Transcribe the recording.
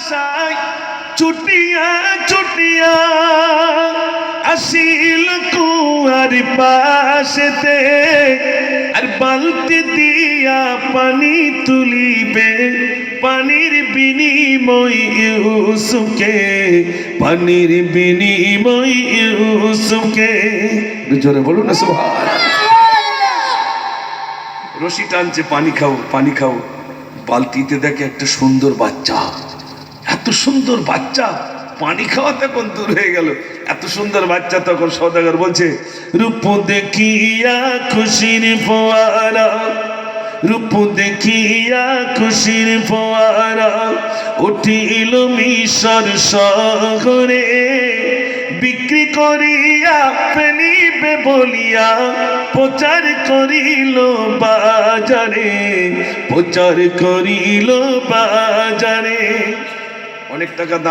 আশায় ছুটিয়া ছুটিয়া আসিল কুয়ার পাশেতে, আর বালতি দিয়া পানি তুলিবে পানির বিনিময় ইউসুফকে, পানির বিনিময় ইউসুফকে। জোরে বলুন না সুবহানাল্লাহ। রশি টানছে, পানি খাও পানি খাও। বালতিতে দেখে একটা সুন্দর বাচ্চা, এত সুন্দর বাচ্চা, পানি খাওয়াতে কোন দূর হয়ে গেল, এত সুন্দর বাচ্চা। তখন সওদাগর বলছে, রূপ দেখিয়া খুশির ফোয়ারা, রূপ দেখিয়া খুশির ফোয়ারা উঠিল মিশর শহরে, বিক্রি করিয়া ফেলিবে বলিয়া প্রচার করিল বাজারে, প্রচার করিল বাজারে। অনেক টাকা